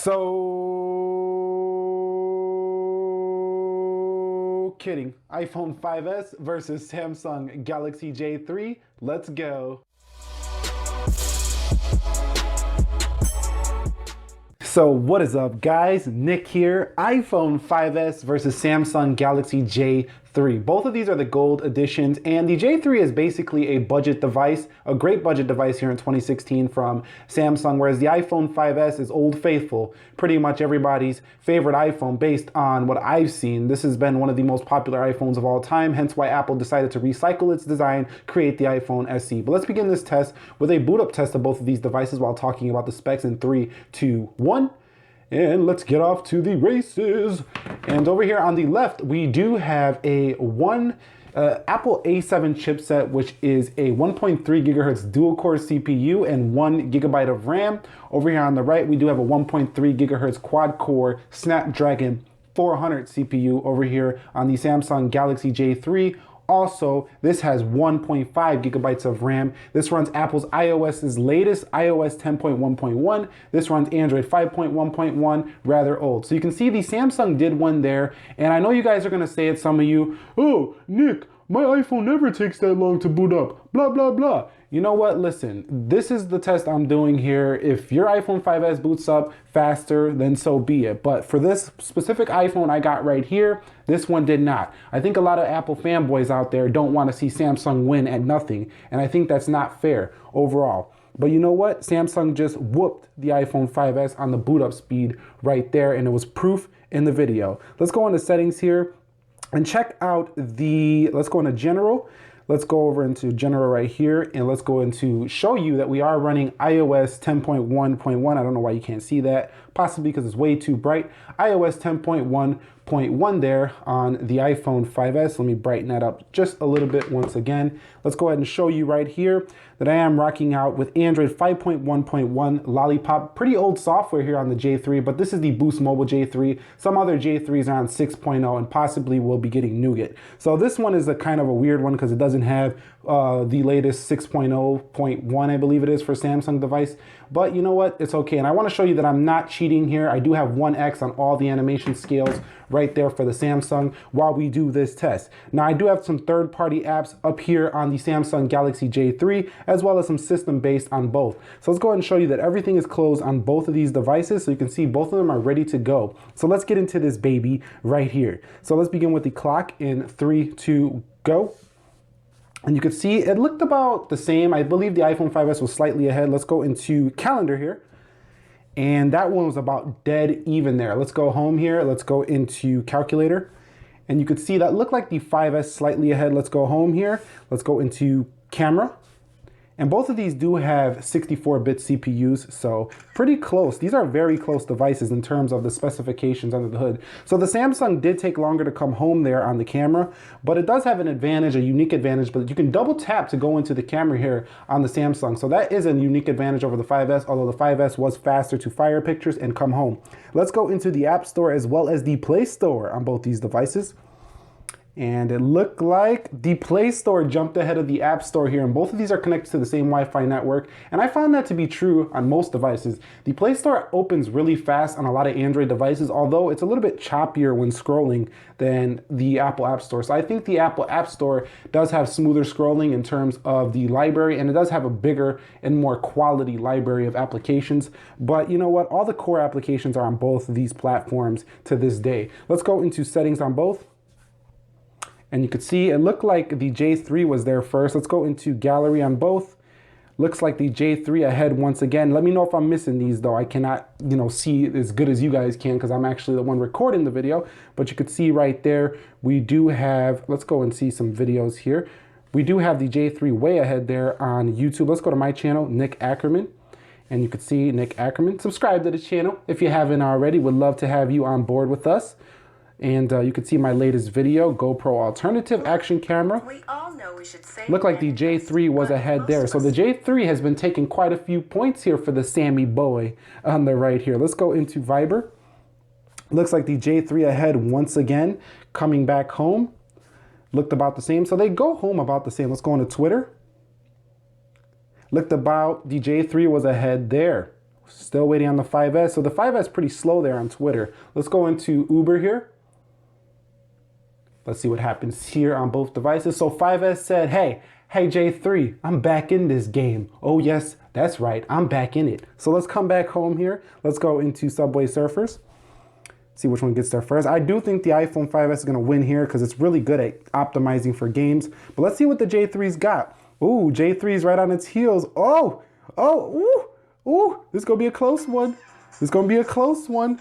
So kidding. iPhone 5s versus Samsung Galaxy J3. Let's go. So what is up, guys? Nick here. iPhone 5s versus Samsung Galaxy J3. Both of these are the gold editions, and the J3 is basically a budget device, a great budget device here in 2016 from Samsung, whereas the iPhone 5s is old faithful, pretty much everybody's favorite iPhone based on what I've seen. This has been one of the most popular iPhones of all time, hence why Apple decided to recycle its design, create the iPhone SE. But let's begin this test with a boot up test of both of these devices while talking about the specs in 3, 2, 1. And let's get off to the races. And over here on the left, we do have a Apple A7 chipset, which is a 1.3 gigahertz dual core CPU and 1 gigabyte of RAM. Over here on the right, we do have a 1.3 gigahertz quad core Snapdragon 400 CPU over here on the Samsung Galaxy J3. Also, this has 1.5 gigabytes of RAM. This runs Apple's iOS's latest iOS 10.1.1. This runs Android 5.1.1, rather old. So you can see the Samsung did one there. And I know you guys are going to say it, some of you, oh, Nick, my iPhone never takes that long to boot up, blah, blah, blah. You know what? Listen, this is the test I'm doing here. If your iPhone 5s boots up faster, then so be it. But for this specific iPhone I got right here, this one did not. I think a lot of Apple fanboys out there don't want to see Samsung win at nothing. And I think that's not fair overall. But you know what? Samsung just whooped the iPhone 5s on the boot up speed right there. And it was proof in the video. Let's go into settings here and check out let's go into general. Let's go over into general right here, and let's go into show you that we are running iOS 10.1.1. I don't know why you can't see that, possibly because it's way too bright. iOS 10.1.1 there on the iPhone 5s. Let me brighten that up just a little bit once again. Let's go ahead and show you right here that I am rocking out with Android 5.1.1 Lollipop. Pretty old software here on the J3, but this is the Boost Mobile J3. Some other J3s are on 6.0 and possibly will be getting Nougat. So this one is a kind of a weird one because it doesn't have the latest 6.0.1, I believe it is, for Samsung device. But you know what? It's okay. And I want to show you that I'm not cheating here. I do have 1x on all the animation scales right there for the Samsung while we do this test. Now, I do have some third-party apps up here on the Samsung Galaxy J3, as well as some system-based on both. So let's go ahead and show you that everything is closed on both of these devices, so you can see both of them are ready to go. So let's get into this baby right here. So let's begin with the clock in 3, 2, go. And you can see it looked about the same. I believe the iPhone 5s was slightly ahead. Let's go into calendar here. And that one was about dead even there. Let's go home here. Let's go into calculator. And you could see that looked like the 5s slightly ahead. Let's go home here. Let's go into camera. And both of these do have 64-bit CPUs, so pretty close. These are very close devices in terms of the specifications under the hood. So the Samsung did take longer to come home there on the camera, but it does have an advantage, a unique advantage, but you can double tap to go into the camera here on the Samsung. So that is a unique advantage over the 5S, although the 5S was faster to fire pictures and come home. Let's go into the App Store as well as the Play Store on both these devices. And it looked like the Play Store jumped ahead of the App Store here, and both of these are connected to the same Wi-Fi network, and I found that to be true on most devices. The Play Store opens really fast on a lot of Android devices, although it's a little bit choppier when scrolling than the Apple App Store. So I think the Apple App Store does have smoother scrolling in terms of the library, and it does have a bigger and more quality library of applications. But you know what? All the core applications are on both of these platforms to this day. Let's go into settings on both. And you could see it looked like the J3 was there first. Let's go into gallery on both. Looks like the J3 ahead once again. Let me know if I'm missing these though. I cannot, see as good as you guys can because I'm actually the one recording the video. But you could see right there, we do have, let's go and see some videos here. We do have the J3 way ahead there on YouTube. Let's go to my channel, Nick Ackerman. And you could see Nick Ackerman. Subscribe to the channel if you haven't already. Would love to have you on board with us. And you can see my latest video, GoPro Alternative Action Camera. We all know we should say Looked like the J3 was ahead there. So the J3 has been taking quite a few points here for the Sammy boy on the right here. Let's go into Viber. Looks like the J3 ahead once again, coming back home. Looked about the same. So they go home about the same. Let's go into Twitter. Looked about the J3 was ahead there. Still waiting on the 5S. So the 5S pretty slow there on Twitter. Let's go into Uber here. Let's see what happens here on both devices. So 5S said, hey J3, I'm back in this game. Oh yes, that's right, I'm back in it. So let's come back home here. Let's go into Subway Surfers. See which one gets there first. I do think the iPhone 5S is gonna win here because it's really good at optimizing for games. But let's see what the J3's got. Ooh, J3's right on its heels. Ooh, this is gonna be a close one. This is gonna be a close one.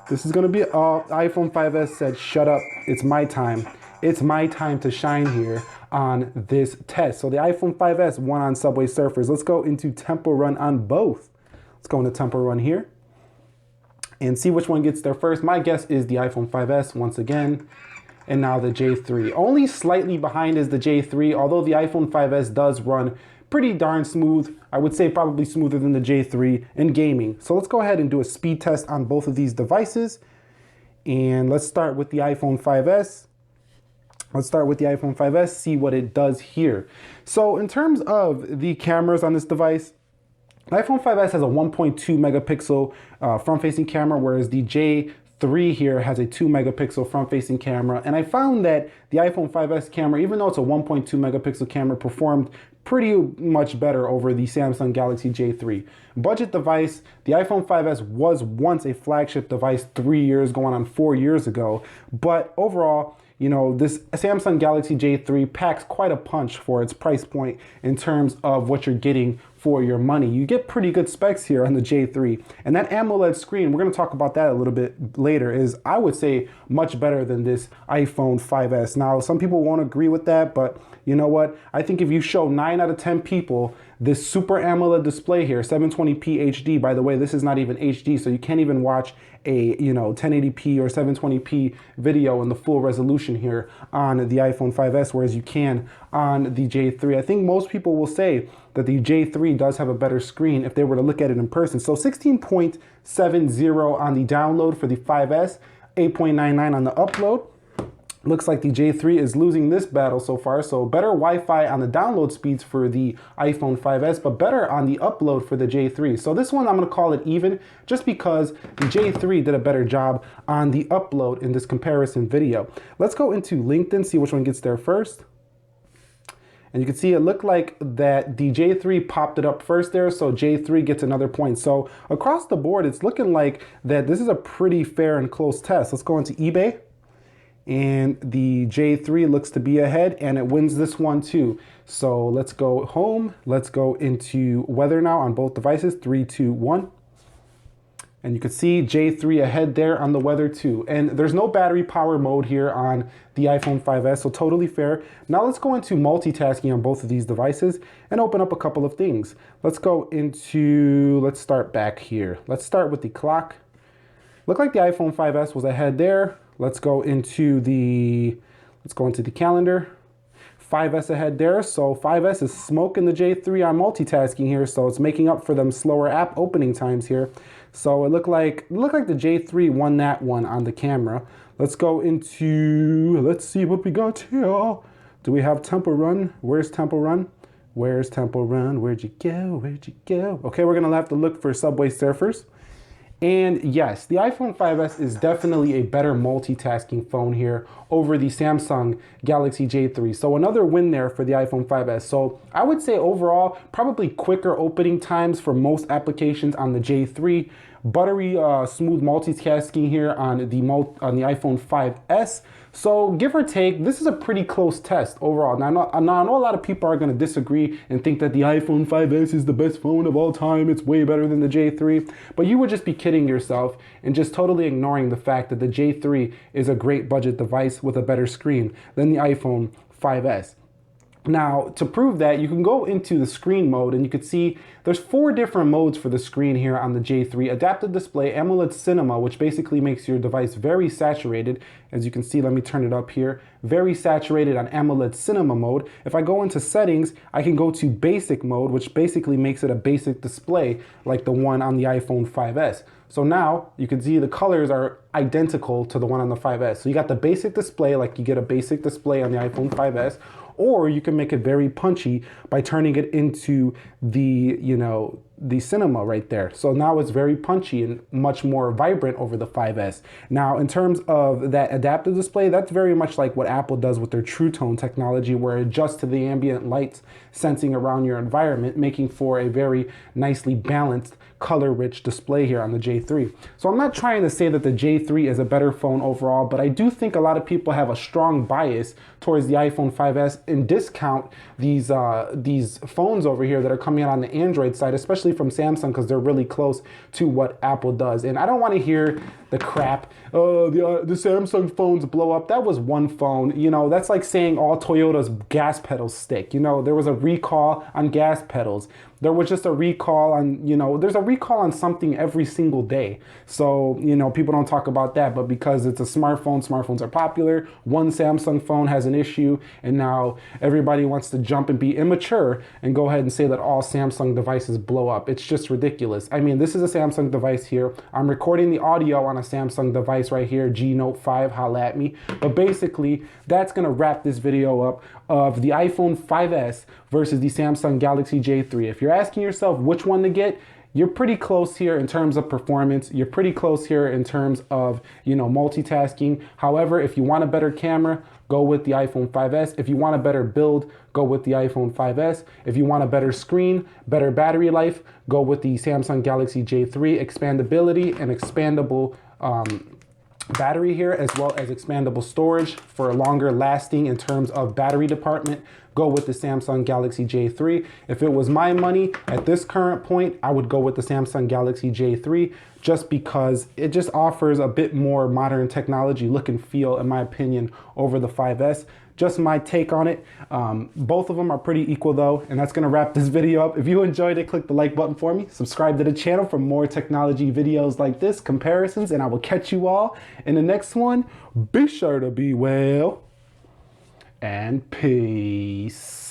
This is gonna be, iPhone 5S said, shut up, it's my time. It's my time to shine here on this test. So the iPhone 5S won on Subway Surfers. Let's go into Temple Run on both. Let's go into Temple Run here and see which one gets there first. My guess is the iPhone 5S once again. And now the J3. Only slightly behind is the J3, although the iPhone 5S does run pretty darn smooth. I would say probably smoother than the J3 in gaming. So let's go ahead and do a speed test on both of these devices. And let's start with the iPhone 5S. Let's start with the iPhone 5S, see what it does here. So in terms of the cameras on this device, the iPhone 5S has a 1.2 megapixel front-facing camera, whereas the J3 here has a 2 megapixel front-facing camera. And I found that the iPhone 5S camera, even though it's a 1.2 megapixel camera, performed pretty much better over the Samsung Galaxy J3. Budget device, the iPhone 5S was once a flagship device 3 years, going on 4 years ago. But overall, you know, this Samsung Galaxy J3 packs quite a punch for its price point in terms of what you're getting for your money. You get pretty good specs here on the J3. And that AMOLED screen, we're gonna talk about that a little bit later, is, I would say, much better than this iPhone 5S. Now, some people won't agree with that, but you know what? I think if you show 9 out of 10 people this Super AMOLED display here, 720p HD, by the way, this is not even HD, so you can't even watch a 1080p or 720p video in the full resolution here on the iPhone 5S, whereas you can on the J3. I think most people will say that the J3 does have a better screen if they were to look at it in person. So 16.70 on the download for the 5S, 8.99 on the upload. Looks like the J3 is losing this battle so far, so better Wi-Fi on the download speeds for the iPhone 5S, but better on the upload for the J3. So this one I'm gonna call it even, just because the J3 did a better job on the upload in this comparison video. Let's go into LinkedIn, see which one gets there first. And you can see it looked like that the J3 popped it up first there, so J3 gets another point. So across the board, it's looking like that this is a pretty fair and close test. Let's go into eBay. And the J3 looks to be ahead, and it wins this one too. So let's go home. Let's go into weather now on both devices, 3, 2, 1. And you can see J3 ahead there on the weather too. And there's no battery power mode here on the iPhone 5S, so totally fair. Now let's go into multitasking on both of these devices and open up a couple of things. Let's start back here. Let's start with the clock. Looked like the iPhone 5S was ahead there. Let's go into the calendar. 5S ahead there, so 5S is smoking the J3 on multitasking here, so it's making up for them slower app opening times here. So it looked like the J3 won that one on the camera. Let's go into, let's see what we got here. Do we have Temple Run? Where's Temple Run? Where's Temple Run? Where'd you go? Where'd you go? Okay, we're gonna have to look for Subway Surfers. And yes, the iPhone 5S is definitely a better multitasking phone here over the Samsung Galaxy J3. So another win there for the iPhone 5S. So I would say overall, probably quicker opening times for most applications on the J3. Buttery smooth multitasking here on the iPhone 5S. So give or take, this is a pretty close test overall. Now I know a lot of people are going to disagree and think that the iPhone 5S is the best phone of all time. It's way better than the J3. But you would just be kidding yourself and just totally ignoring the fact that the J3 is a great budget device with a better screen than the iPhone 5S. Now, to prove that, you can go into the screen mode and you can see there's 4 different modes for the screen here on the J3. Adaptive display, AMOLED cinema, which basically makes your device very saturated. As you can see, let me turn it up here. Very saturated on AMOLED cinema mode. If I go into settings, I can go to basic mode, which basically makes it a basic display like the one on the iPhone 5S. So now you can see the colors are identical to the one on the 5S. So you got the basic display, like you get a basic display on the iPhone 5S, or you can make it very punchy by turning it into the, the cinema right there. So now it's very punchy and much more vibrant over the 5S. Now, in terms of that adaptive display, that's very much like what Apple does with their True Tone technology, where it adjusts to the ambient lights sensing around your environment, making for a very nicely balanced, color-rich display here on the J3. So I'm not trying to say that the J3 is a better phone overall, but I do think a lot of people have a strong bias towards the iPhone 5S and discount these phones over here that are coming out on the Android side, especially from Samsung, because they're really close to what Apple does. And I don't want to hear the crap, the Samsung phones blow up. That was one phone. You know, that's like saying all Toyota's gas pedals stick. You know, there was a recall on gas pedals. There was just a recall on, you know, there's a recall on something every single day. So, you know, people don't talk about that, but because it's a smartphone, smartphones are popular. One Samsung phone has an issue, and now everybody wants to jump and be immature and go ahead and say that all Samsung devices blow up. It's just ridiculous. I mean, this is a Samsung device here. I'm recording the audio on a Samsung device right here, G Note 5, holla at me. But basically, that's gonna wrap this video up of the iPhone 5S versus the Samsung Galaxy J3. If you're asking yourself which one to get, you're pretty close here in terms of performance. You're pretty close here in terms of, you know, multitasking. However, if you want a better camera, go with the iPhone 5S. If you want a better build, go with the iPhone 5S. If you want a better screen, better battery life, go with the Samsung Galaxy J3. Expandability and expandable battery here, as well as expandable storage for longer lasting in terms of battery department, go with the Samsung Galaxy J3. If it was my money at this current point, I would go with the Samsung Galaxy J3 just because it just offers a bit more modern technology look and feel, in my opinion, over the 5S. Just my take on it. Both of them are pretty equal though, and that's gonna wrap this video up. If you enjoyed it, click the like button for me. Subscribe to the channel for more technology videos like this, comparisons, and I will catch you all in the next one. Be sure to be well, and peace.